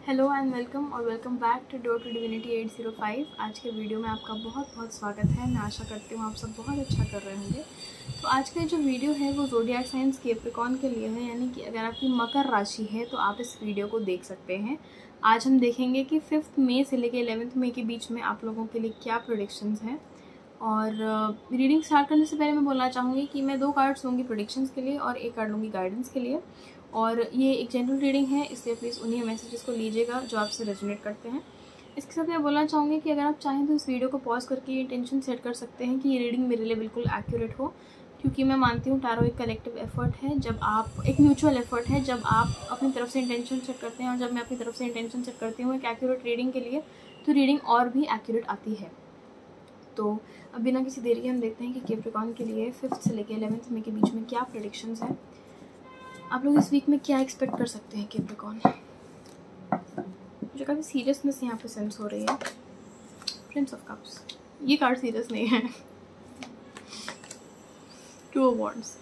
Hello and welcome back to door to divinity 805। आज के video में आपका बहुत बहुत स्वागत है। मैं आशा करती हूँ आप सब बहुत अच्छा कर रहे होंगे। तो आज का जो वीडियो है वो ज़ोडिएक साइंस कैप्रिकॉर्न के लिए है, यानी कि अगर आपकी मकर राशि है तो आप इस वीडियो को देख सकते हैं। आज हम देखेंगे कि 5 मई से लेकर 11 मई के बीच में आप लोगों के लिए क्या प्रेडिक्शंस हैं। और रीडिंग स्टार्ट करने से पहले मैं बोलना चाहूँगी कि मैं 2 कार्ड्स लूँगी प्रेडिक्शंस के लिए और 1 कार्ड लूँगी गाइडेंस के लिए। और ये एक जनरल रीडिंग है, इसलिए प्लीज़ उन्हीं मैसेजेस को लीजिएगा जो आपसे रेजोनेट करते हैं। इसके साथ मैं बोलना चाहूँगी कि अगर आप चाहें तो इस वीडियो को पॉज करके ये इंटेंशन सेट कर सकते हैं कि ये रीडिंग मेरे लिए बिल्कुल एक्यूरेट हो, क्योंकि मैं मानती हूँ टैरो एक कलेक्टिव एफर्ट है, जब आप एक म्यूचुअल एफर्ट है, जब आप अपनी तरफ से इंटेंशन सेट करते हैं और जब मैं अपनी तरफ से इंटेंशन सेट करती हूँ एक एक्यूरेट रीडिंग के लिए, तो रीडिंग और भी एक्यूरेट आती है। तो अब बिना किसी देरी के हम देखते हैं कि कैप्रिकॉर्न के लिए 5 से लेकर 11 मई के बीच में क्या प्रेडिक्शंस हैं। आप लोग इस वीक में क्या एक्सपेक्ट कर सकते हैं कैप्रिकॉर्न। मुझे काफ़ी सीरियसनेस यहाँ पे सेंस हो रही है। प्रिंस ऑफ कप्स, ये कार्ड सीरियस नहीं है। 2 of wands,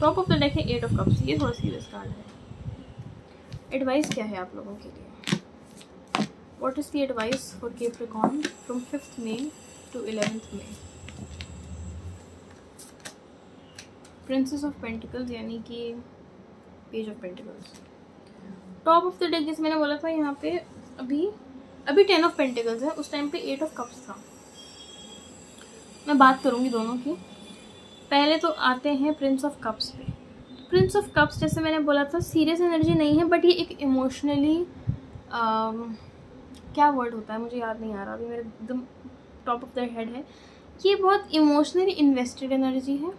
top of the deck है 8 ऑफ कप्स, ये थोड़ा सीरियस कार्ड है। एडवाइस क्या है आप लोगों के लिए? What is the advice for Capricorn from 5th May to 11th May? Princess of Pentacles यानी कि Page of Pentacles। Top of the deck जैसे मैंने बोला था यहाँ पे अभी 10 of Pentacles है, उस टाइम पे 8 of Cups था। मैं बात करूँगी दोनों की। पहले तो आते हैं Prince of Cups पे। Prince of Cups जैसे मैंने बोला था सीरियस एनर्जी नहीं है, बट ये एक इमोशनली क्या वर्ड होता है मुझे याद नहीं आ रहा अभी, मेरे एकदम टॉप ऑफ द हेड है। ये बहुत इमोशनली इन्वेस्टेड एनर्जी है।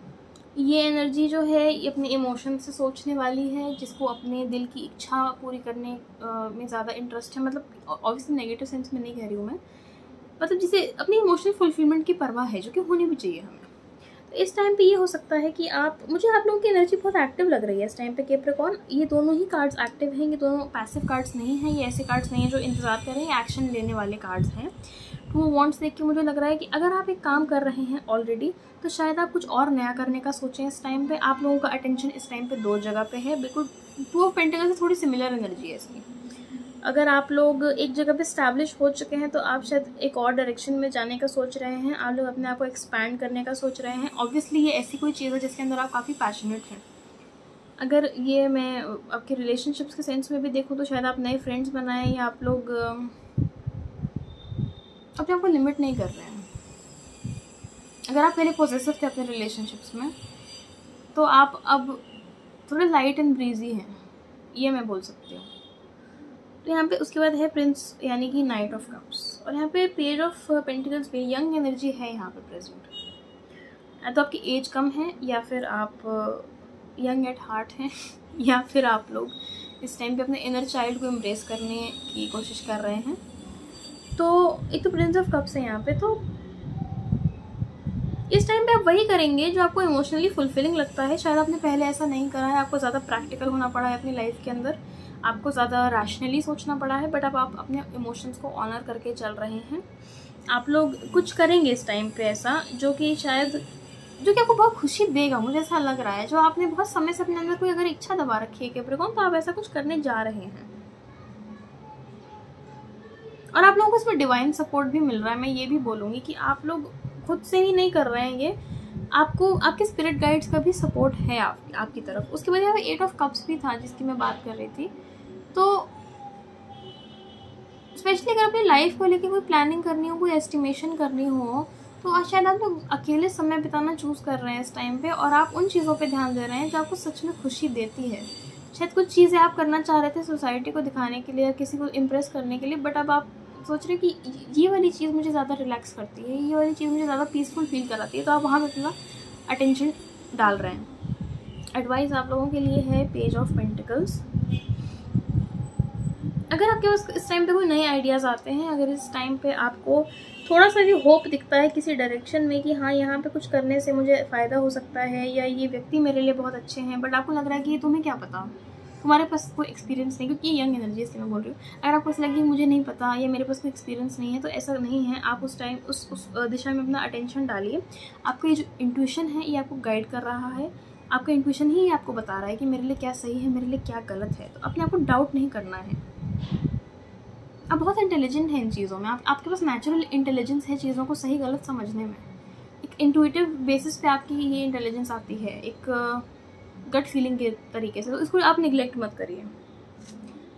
ये एनर्जी जो है ये अपने इमोशन से सोचने वाली है, जिसको अपने दिल की इच्छा पूरी करने में ज़्यादा इंटरेस्ट है। मतलब ऑब्वियसली नेगेटिव सेंस में नहीं कह रही हूँ मैं, मतलब जिसे अपनी इमोशनल फुलफिलमेंट की परवाह है, जो कि होनी भी चाहिए हमें। तो इस टाइम पे ये हो सकता है कि आप लोगों की एनर्जी बहुत एक्टिव लग रही है इस टाइम पे कैप्रिकॉर्न। ये दोनों ही कार्ड्स एक्टिव हैं, ये दोनों पैसिव कार्ड्स नहीं हैं, ये ऐसे कार्ड्स नहीं हैं जो इंतजार कर रहे हैं, एक्शन लेने वाले कार्ड्स हैं। 2 वॉन्ड्स देख के मुझे लग रहा है कि अगर आप एक काम कर रहे हैं ऑलरेडी, तो शायद आप कुछ और नया करने का सोचें इस टाइम पे। आप लोगों का अटेंशन इस टाइम पे 2 जगह पे है। बिल्कुल 2 ऑफ पेंटिकल्स से थोड़ी सिमिलर एनर्जी है इसकी। अगर आप लोग एक जगह पे स्टैब्लिश हो चुके हैं तो आप शायद एक और डायरेक्शन में जाने का सोच रहे हैं, आप लोग अपने आप को एक्सपैंड करने का सोच रहे हैं। ऑब्वियसली ये ऐसी कोई चीज़ है जिसके अंदर आप काफ़ी पैशनेट हैं। अगर ये मैं आपके रिलेशनशिप्स के सेंस में भी देखूँ तो शायद आप नए फ्रेंड्स बनाएं, या आप लोग अपने आप को लिमिट नहीं कर रहे हैं। अगर आप पहले पॉजिटिव थे अपने रिलेशनशिप्स में, तो आप अब थोड़े लाइट एंड ब्रीजी हैं, ये मैं बोल सकती हूँ। तो यहाँ पे उसके बाद है प्रिंस यानी कि नाइट ऑफ कप्स, और यहाँ पे पेज ऑफ पेंटिकल्स पे यंग एनर्जी है यहाँ पे प्रेजेंट। या तो आपकी एज कम है, या फिर आप यंग एट हार्ट हैं, या फिर आप लोग इस टाइम पे अपने इनर चाइल्ड को एम्ब्रेस करने की कोशिश कर रहे हैं। तो एक तो प्रिंस ऑफ कप्स है यहाँ पे, तो इस टाइम पे आप वही करेंगे जो आपको इमोशनली फुलफिलिंग लगता है। शायद आपने पहले ऐसा नहीं करा है, आपको ज़्यादा प्रैक्टिकल होना पड़ा है अपनी लाइफ के अंदर, आपको ज़्यादा रैशनली सोचना पड़ा है, बट अब आप अपने इमोशंस को ऑनर करके चल रहे हैं। आप लोग कुछ करेंगे इस टाइम पे ऐसा जो कि आपको बहुत खुशी देगा, मुझे ऐसा लग रहा है। जो आपने बहुत समय से अपने अंदर कोई अगर इच्छा दबा रखी है कैप्रिकॉर्न, तो आप ऐसा कुछ करने जा रहे हैं और आप लोगों को इसमें डिवाइन सपोर्ट भी मिल रहा है। मैं ये भी बोलूँगी कि आप लोग खुद से ही नहीं कर रहे हैं ये, आपको आपके स्पिरिट गाइड्स का भी सपोर्ट है आपकी तरफ। उसके बाद यहाँ पे 8 ऑफ कप्स भी था जिसकी मैं बात कर रही थी। तो स्पेशली अगर अपनी लाइफ को लेके कोई प्लानिंग करनी हो, कोई एस्टिमेशन करनी हो, तो शायद आप लोग अकेले समय बिताना चूज़ कर रहे हैं इस टाइम पे, और आप उन चीज़ों पे ध्यान दे रहे हैं जो आपको सच में खुशी देती है। शायद कुछ चीज़ें आप करना चाह रहे थे सोसाइटी को दिखाने के लिए या किसी को इम्प्रेस करने के लिए, बट अब आप सोच रहे हैं कि ये वाली चीज़ मुझे ज़्यादा रिलैक्स करती है, ये वाली चीज़ मुझे ज़्यादा पीसफुल फील कराती है, तो आप वहाँ पर अपना अटेंशन डाल रहे हैं। एडवाइस आप लोगों के लिए है पेज ऑफ पेंटिकल्स। अगर आपके पास इस टाइम पे कोई नए आइडियाज़ आते हैं, अगर इस टाइम पे आपको थोड़ा सा भी होप दिखता है किसी डायरेक्शन में कि हाँ यहाँ पे कुछ करने से मुझे फ़ायदा हो सकता है, या ये व्यक्ति मेरे लिए बहुत अच्छे हैं, बट आपको लग रहा है कि ये तुम्हें क्या पता, तुम्हारे पास कोई एक्सपीरियंस नहीं, क्योंकि ये यंग एनर्जी इसलिए मैं बोल रही हूँ। अगर आपको ऐसा लगे मुझे नहीं पता या मेरे पास कोई एक्सपीरियंस नहीं है, तो ऐसा नहीं है। आप उस टाइम उस दिशा में अपना अटेंशन डालिए। आपका ये जो इंट्यूशन है ये आपको गाइड कर रहा है। आपका इंट्यूशन ही आपको बता रहा है कि मेरे लिए क्या सही है, मेरे लिए क्या गलत है। तो अपने आप को डाउट नहीं करना है। आप बहुत इंटेलिजेंट हैं इन चीज़ों में, आपके पास नेचुरल इंटेलिजेंस है चीज़ों को सही गलत समझने में। एक इंट्यूटिव बेसिस पे आपकी ये इंटेलिजेंस आती है, एक गट फीलिंग के तरीके से, तो इसको आप निगलेक्ट मत करिए।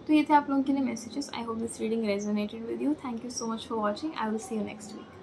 तो ये थे आप लोगों के लिए messages. I hope this reading resonated with you. Thank you so much for watching. I will see you next week.